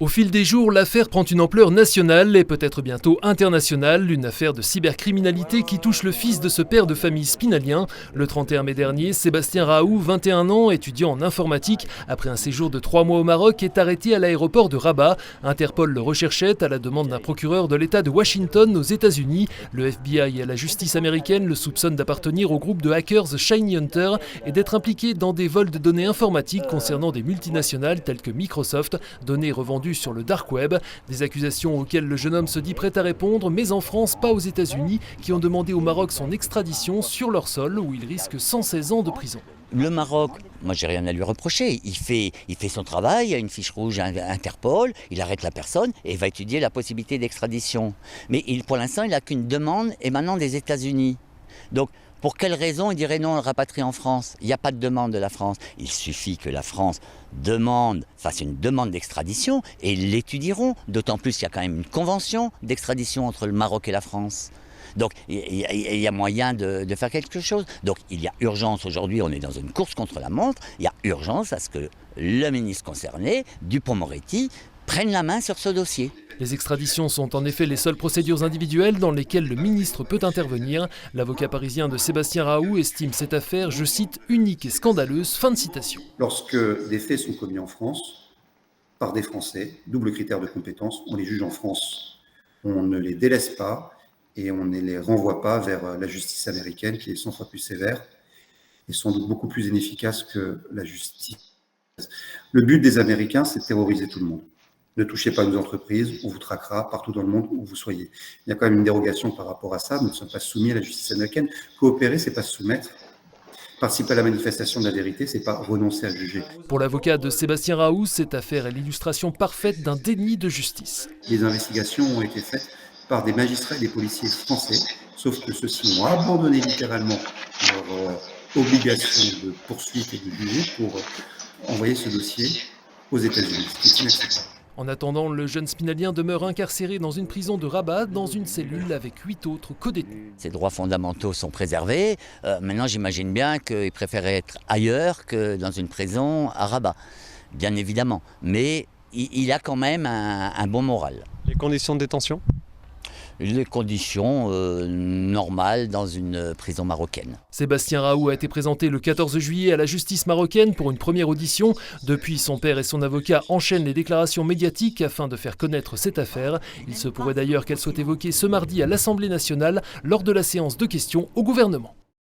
Au fil des jours, l'affaire prend une ampleur nationale et peut-être bientôt internationale. Une affaire de cybercriminalité qui touche le fils de ce père de famille spinalien. Le 31 mai dernier, Sébastien Raoult, 21 ans, étudiant en informatique, après un séjour de 3 mois au Maroc, est arrêté à l'aéroport de Rabat. Interpol le recherchait à la demande d'un procureur de l'État de Washington aux États-Unis. Le FBI et la justice américaine le soupçonnent d'appartenir au groupe de hackers Shiny Hunter et d'être impliqué dans des vols de données informatiques concernant des multinationales telles que Microsoft, données revendues sur le dark web. Des accusations auxquelles le jeune homme se dit prêt à répondre, mais en France, pas aux États-Unis, qui ont demandé au Maroc son extradition sur leur sol, où il risque 116 ans de prison. Le Maroc, moi j'ai rien à lui reprocher, il fait son travail, il y a une fiche rouge à Interpol, il arrête la personne et va étudier la possibilité d'extradition. Mais pour l'instant, il n'a qu'une demande émanant des États-Unis. Donc, pour quelle raison il dirait non, on le rapatrie en France? Il n'y a pas de demande de la France. Il suffit que la France fasse une demande d'extradition et ils l'étudieront. D'autant plus qu'il y a quand même une convention d'extradition entre le Maroc et la France. Donc il y a moyen de faire quelque chose. Donc il y a urgence aujourd'hui, on est dans une course contre la montre, il y a urgence à ce que le ministre concerné, Dupond-Moretti, prenne la main sur ce dossier. Les extraditions sont en effet les seules procédures individuelles dans lesquelles le ministre peut intervenir. L'avocat parisien de Sébastien Raoult estime cette affaire, je cite, unique et scandaleuse. Fin de citation. Lorsque des faits sont commis en France, par des Français, double critère de compétence, on les juge en France. On ne les délaisse pas et on ne les renvoie pas vers la justice américaine qui est 100 fois plus sévère et sans doute beaucoup plus inefficace que la justice. Le but des Américains, c'est de terroriser tout le monde. Ne touchez pas nos entreprises, on vous traquera partout dans le monde où vous soyez. Il y a quand même une dérogation par rapport à ça, nous ne sommes pas soumis à la justice américaine. Coopérer, c'est pas se soumettre. Participer à la manifestation de la vérité, c'est pas renoncer à juger. Pour l'avocat de Sébastien Raoult, cette affaire est l'illustration parfaite d'un déni de justice. Les investigations ont été faites par des magistrats et des policiers français, sauf que ceux-ci ont abandonné littéralement leur obligation de poursuite et de juger pour envoyer ce dossier aux États-Unis, ce qui est inacceptable. En attendant, le jeune spinalien demeure incarcéré dans une prison de Rabat, dans une cellule avec 8 autres codétenus. Ses droits fondamentaux sont préservés. Maintenant, j'imagine bien qu'il préférait être ailleurs que dans une prison à Rabat, bien évidemment. Mais il a quand même un bon moral. Les conditions de détention ? Les conditions normales dans une prison marocaine. Sébastien Raoult a été présenté le 14 juillet à la justice marocaine pour une première audition. Depuis, son père et son avocat enchaînent les déclarations médiatiques afin de faire connaître cette affaire. Il se pourrait d'ailleurs qu'elle soit évoquée ce mardi à l'Assemblée nationale lors de la séance de questions au gouvernement.